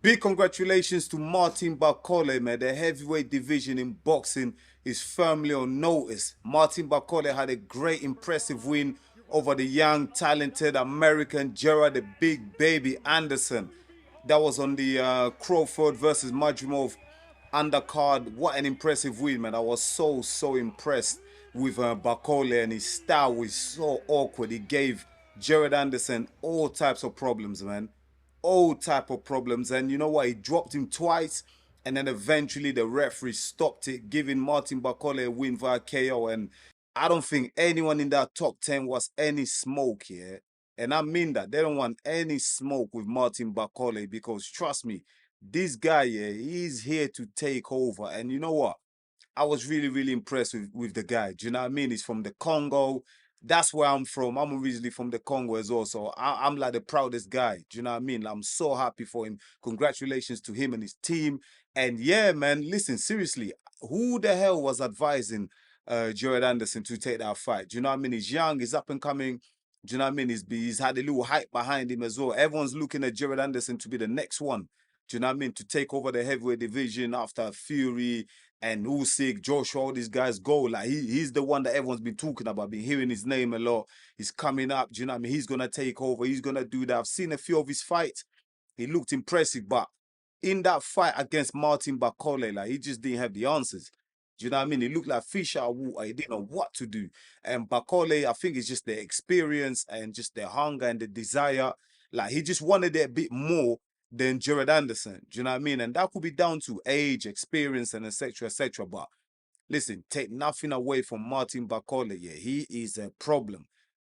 Big congratulations to Martin Bakole, man. The heavyweight division in boxing is firmly on notice. Martin Bakole had a great, impressive win over the young, talented American Gerard the Big Baby Anderson. That was on the Crawford versus Majumov undercard. What an impressive win, man. I was so impressed with Bakole, and his style was so awkward. He gave Gerard Anderson all types of problems, man. All type of problems. And you know what? He dropped him twice, and then eventually the referee stopped it, giving Martin Bakole a win via KO. And I don't think anyone in that top 10 was any smoke here. And I mean that. They don't want any smoke with Martin Bakole, because trust me, this guy, yeah, he's here to take over. And you know what? I was really impressed with the guy. Do you know what I mean? He's from the Congo. That's where I'm from. I'm originally from the Congo as well. So I'm like the proudest guy. Do you know what I mean? I'm so happy for him. Congratulations to him and his team. And yeah, man, listen, seriously, who the hell was advising Jared Anderson to take that fight? Do you know what I mean? He's young, he's up and coming. Do you know what I mean? He's had a little hype behind him as well. Everyone's looking at Jared Anderson to be the next one. Do you know what I mean? To take over the heavyweight division after Fury and Usyk, Joshua, all these guys go. Like he's the one that everyone's been talking about, been hearing his name a lot. He's coming up. Do you know what I mean? He's gonna take over. He's gonna do that. I've seen a few of his fights. He looked impressive, but in that fight against Martin Bakole, like he just didn't have the answers. Do you know what I mean? He looked like fish out of water. He didn't know what to do. And Bakole, I think it's just the experience and just the hunger and the desire. Like he just wanted it a bit more than Jared Anderson. Do you know what I mean? And that could be down to age, experience, and etc. etc. But listen, take nothing away from Martin Bakole. Yeah, he is a problem.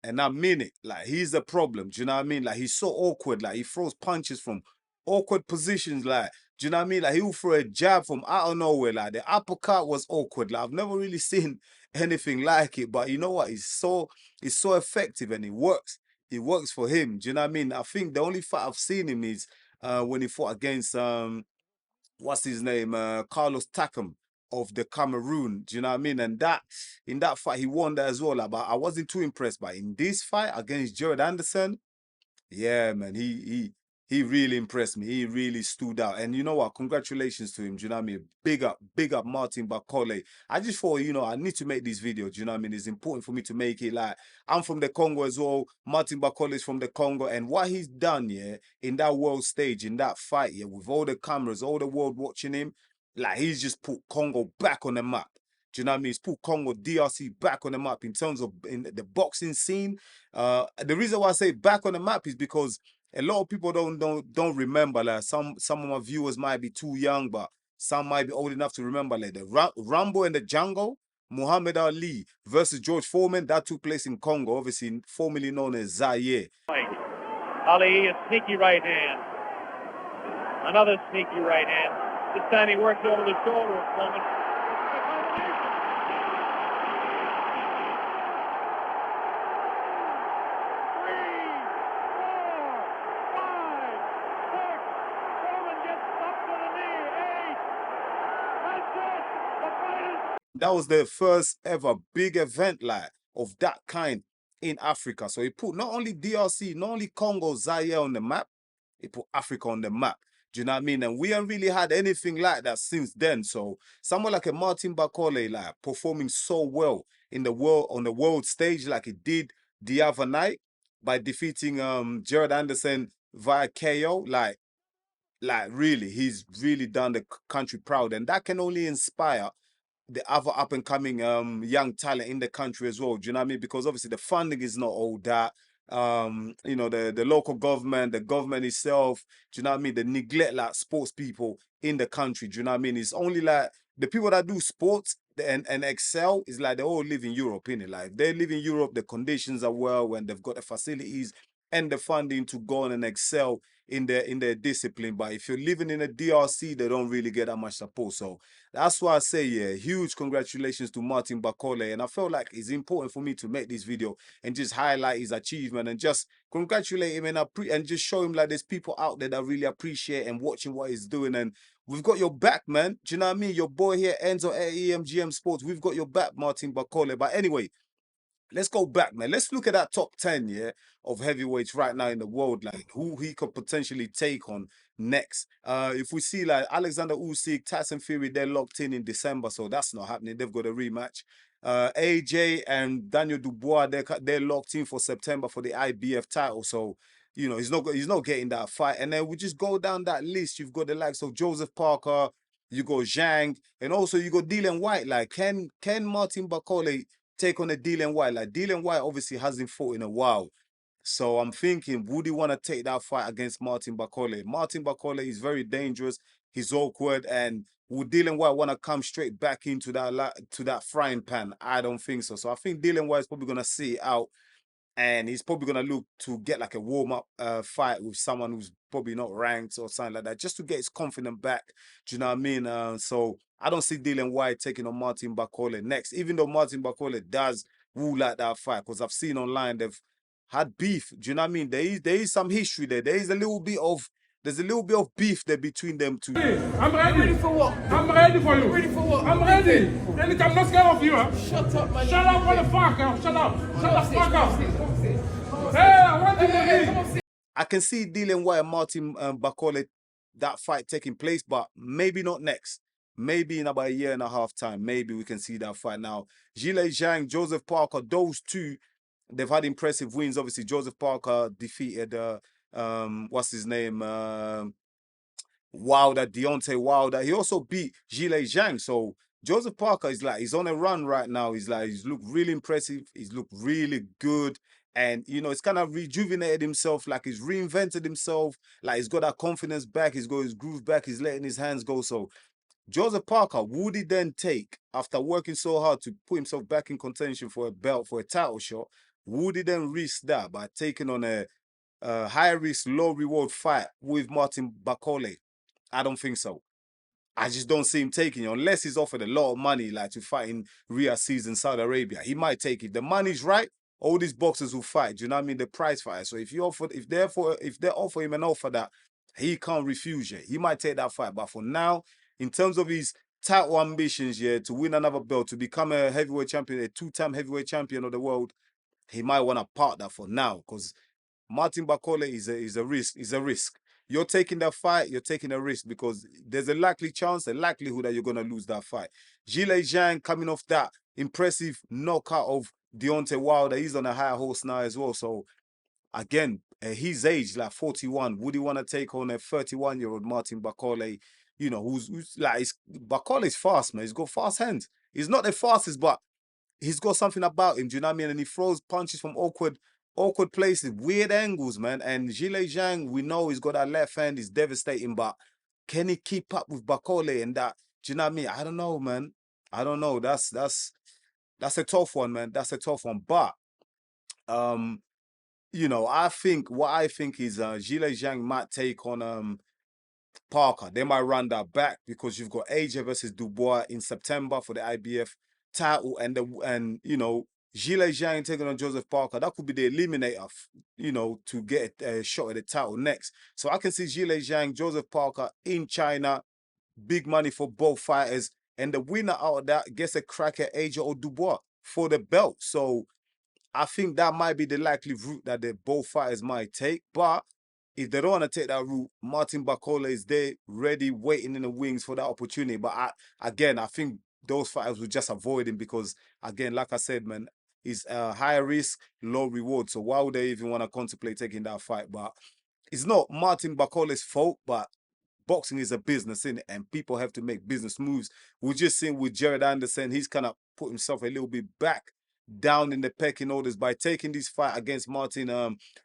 And I mean it. Like he's a problem. Do you know what I mean? Like he's so awkward. Like he throws punches from awkward positions. Like, do you know what I mean? Like he'll throw a jab from out of nowhere. Like the uppercut was awkward. Like I've never really seen anything like it. But you know what? It's so effective and it works. It works for him. Do you know what I mean? I think the only fight I've seen him is when he fought against what's his name, Carlos Takam of the Cameroon. Do you know what I mean? And that in that fight he won that as well. Like, but I wasn't too impressed. But in this fight against Jared Anderson, yeah, man, he really impressed me. He really stood out. And you know what? Congratulations to him. Do you know what I mean? Big up Martin Bakole. I just thought, you know, I need to make this video. Do you know what I mean? It's important for me to make it. Like, I'm from the Congo as well. Martin Bakole is from the Congo. And what he's done, yeah, in that world stage, in that fight, yeah, with all the cameras, all the world watching him, like he's just put Congo back on the map. Do you know what I mean? He's put Congo DRC back on the map in terms of in the boxing scene. The reason why I say back on the map is because a lot of people don't remember. Like some of my viewers might be too young, but some might be old enough to remember. Like the Rambo and the Jungle, Muhammad Ali versus George Foreman, that took place in Congo, obviously formerly known as Zaire. Ali, a sneaky right hand. Another sneaky right hand. This time he worked over the shoulder of Foreman. That was the first ever big event like of that kind in Africa. So he put not only DRC, not only Congo, Zaire on the map, he put Africa on the map. Do you know what I mean? And we haven't really had anything like that since then. So someone like a Martin Bakole, like performing so well in the world on the world stage, like he did the other night by defeating Jared Anderson via KO, like really, he's really done the country proud, and that can only inspire the other up and coming young talent in the country as well. Do you know what I mean? Because obviously the funding is not all that. You know, the local government, the government itself, do you know what I mean? The neglect like sports people in the country. Do you know what I mean? It's only like the people that do sports and excel is like they all live in Europe, innit? Like if they live in Europe, the conditions are well when they've got the facilities and the funding to go on and excel in their discipline. But if you're living in a DRC, they don't really get that much support. So that's why I say, yeah, huge congratulations to Martin Bakole. And I felt like it's important for me to make this video and just highlight his achievement and just congratulate him and just show him like there's people out there that really appreciate and watching what he's doing. And we've got your back, man. Do you know what I mean? Your boy here, Enzo at EMGM Sports, we've got your back, Martin Bakole. But anyway, let's go back, man. Let's look at that top 10, yeah, of heavyweights right now in the world, like who he could potentially take on next. If we see like Alexander Usyk, Tyson Fury, they're locked in December, so that's not happening. They've got a rematch. AJ and Daniel Dubois, they're locked in for September for the IBF title, so you know he's not getting that fight. And then we just go down that list. You've got the likes of Joseph Parker, you go Zhang, and also you go Dylan White. Like can Martin Bakole take on a Dylan White? Like Dylan White obviously hasn't fought in a while. So I'm thinking, would he want to take that fight against Martin Bakole? Martin Bakole is very dangerous. He's awkward, and would Dylan White want to come straight back into that frying pan? I don't think so. So I think Dylan White is probably gonna see it out, and he's probably gonna look to get like a warm-up fight with someone who's probably not ranked or something like that, just to get his confidence back. Do you know what I mean? So I don't see Dylan White taking on Martin Bakole next, even though Martin Bakole does rule out that fight, because I've seen online they've had beef. Do you know what I mean? There is some history there. There's a little bit of beef there between them two. I'm ready for what? I'm ready for you. Ready for what? I'm ready. And I'm not scared of you, huh? Shut up, man. Shut up, motherfucker. Shut up. Shut the fuck up. Hey, I want you to I can see Dylan White and Martin Bakole, that fight taking place, but maybe not next. Maybe in about a year and a half time, maybe we can see that fight now. Zhilei Zhang, Joseph Parker, those two, they've had impressive wins. Obviously, Joseph Parker defeated, what's his name? Wilder, Deontay Wilder. He also beat Zhilei Zhang. So Joseph Parker is like, he's on a run right now. He's looked really impressive. He's looked really good. And, you know, it's kind of rejuvenated himself, like he's reinvented himself, like he's got that confidence back, he's got his groove back, he's letting his hands go. So Joseph Parker, would he then take, after working so hard to put himself back in contention for a belt, for a title shot, would he then risk that by taking on a high risk, low reward fight with Martin Bakole? I don't think so. I just don't see him taking it unless he's offered a lot of money, like to fight in Riyadh in Saudi Arabia. He might take it. The money's right. All these boxers will fight. Do you know what I mean? The prize fight. So if they offer him an offer that he can't refuse it, he might take that fight. But for now, in terms of his title ambitions, yeah, to win another belt, to become a heavyweight champion, a two-time heavyweight champion of the world, he might want to part that for now, because Martin Bakole is a risk. Is a risk. You're taking that fight, you're taking a risk, because there's a likelihood that you're gonna lose that fight. Zhilei Zhang coming off that impressive knockout of Deontay Wilder, he's on a higher horse now as well. So again, his age, like 41, would he want to take on a 31-year-old Martin Bakole? You know, who's like, Bakole's fast, man. He's got fast hands. He's not the fastest, but he's got something about him. Do you know what I mean? And he throws punches from awkward places, weird angles, man. And Zhilei Zhang, we know he's got that left hand, is devastating, but can he keep up with Bakole and that? Do you know what I mean? I don't know, man. I don't know. That's a tough one, man. That's a tough one. But you know, I think is Zhilei Zhang might take on Parker. They might run that back, because you've got AJ versus Dubois in September for the IBF title, and you know, Zhilei Zhang taking on Joseph Parker. That could be the eliminator, you know, to get a shot at the title next. So I can see Zhilei Zhang, Joseph Parker in China, big money for both fighters, and the winner out of that gets a crack at AJ or Dubois for the belt. So I think that might be the likely route that both fighters might take. But if they don't want to take that route, Martin Bakole is there, ready, waiting in the wings for that opportunity. But I think those fighters will just avoid him, because, again, like I said, man, it's high risk, low reward. So why would they even want to contemplate taking that fight? But it's not Martin Bakole's fault, but boxing is a business, innit? And people have to make business moves. We're just seeing with Jared Anderson, he's kind of put himself a little bit back down in the pecking orders by taking this fight against Martin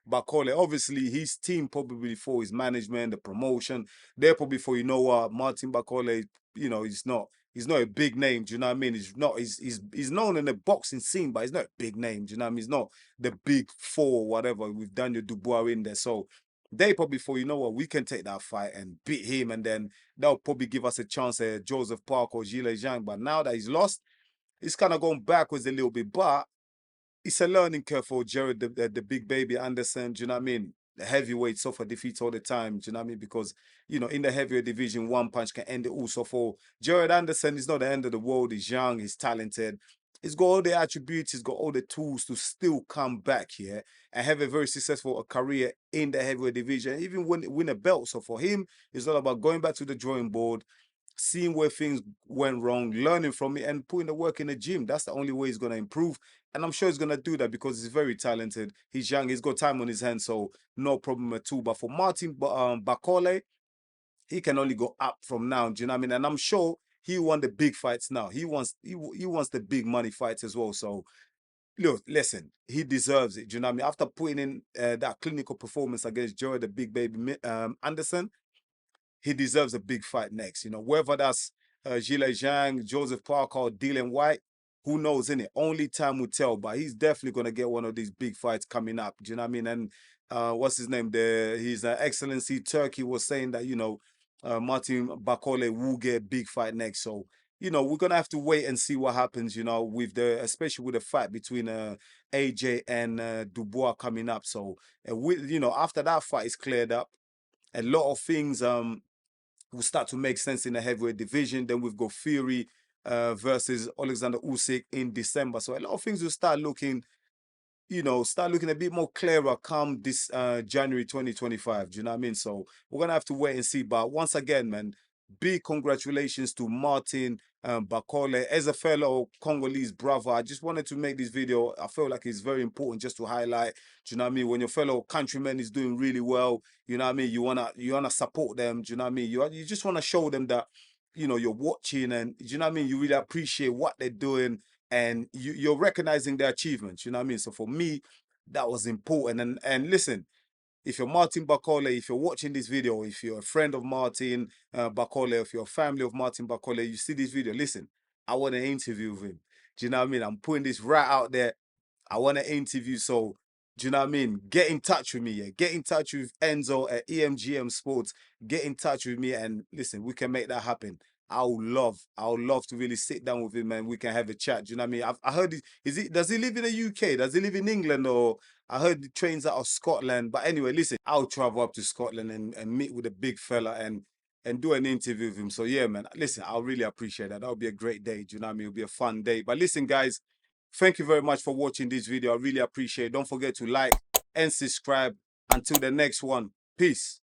Bakole. Obviously, his team probably for his management, the promotion, they're probably for, you know what, Martin Bakole, you know, he's not a big name. Do you know what I mean? He's known in the boxing scene, but he's not a big name. Do you know what I mean? He's not the big four or whatever with Daniel Dubois in there. So they probably thought, you know what, we can take that fight and beat him, and then they'll probably give us a chance at Joseph Park or Zhilei Zhang. But now that he's lost, it's kind of gone backwards a little bit. But it's a learning curve for Jared, the big baby Anderson. Do you know what I mean? The heavyweight suffer defeats all the time. Do you know what I mean? Because, you know, in the heavyweight division, one punch can end it also. For Jared Anderson, he's not the end of the world. He's young, he's talented. He's got all the attributes, he's got all the tools to still come back here and have a very successful career in the heavyweight division, even win a belt. So for him, it's all about going back to the drawing board, seeing where things went wrong, learning from it, and putting the work in the gym. That's the only way he's going to improve. And I'm sure he's going to do that because he's very talented. He's young, he's got time on his hands, so no problem at all. But for Martin Bakole, he can only go up from now. Do you know what I mean? And I'm sure he won the big fights now. He wants the big money fights as well. So look, listen, he deserves it. Do you know what I mean? After putting in that clinical performance against Joey the Big Baby Anderson, he deserves a big fight next. You know, whether that's Zhang, Joseph Parker, or Dylan White, who knows, innit? Only time will tell, but he's definitely going to get one of these big fights coming up. Do you know what I mean? And what's his name? His Excellency Turkey was saying that, you know, Martin Bakole will get a big fight next. So, you know, we're going to have to wait and see what happens, you know, especially with the fight between AJ and Dubois coming up. So, you know, after that fight is cleared up, a lot of things will start to make sense in the heavyweight division. Then we've got Fury versus Alexander Usyk in December. So a lot of things will start looking, you know, a bit more clearer come this January 2025. Do you know what I mean? So we're going to have to wait and see. But once again, man, big congratulations to Martin Bakole. As a fellow Congolese brother, I just wanted to make this video. I feel like it's very important just to highlight, do you know what I mean? When your fellow countryman is doing really well, you know what I mean? You wanna support them, do you know what I mean? You just want to show them that, you know, you're watching and, do you know what I mean? You really appreciate what they're doing and you're recognizing their achievements, you know what I mean? So for me, that was important. And listen, if you're Martin Bakole, if you're watching this video, if you're a friend of Martin Bakole, if you're a family of Martin Bakole, you see this video, listen, I want to interview with him. Do you know what I mean? I'm putting this right out there. I want to interview. So, do you know what I mean? Get in touch with me. Yeah? Get in touch with Enzo at EMGM Sports. Get in touch with me and listen, we can make that happen. I would love to really sit down with him and we can have a chat. Do you know what I mean? I heard, does he live in the UK? Does he live in England? Or I heard the trains out of Scotland. But anyway, listen, I'll travel up to Scotland and meet with a big fella and do an interview with him. So yeah, man, listen, I'll really appreciate that. That'll be a great day. Do you know what I mean? It'll be a fun day. But listen, guys, thank you very much for watching this video. I really appreciate it. Don't forget to like and subscribe. Until the next one, peace.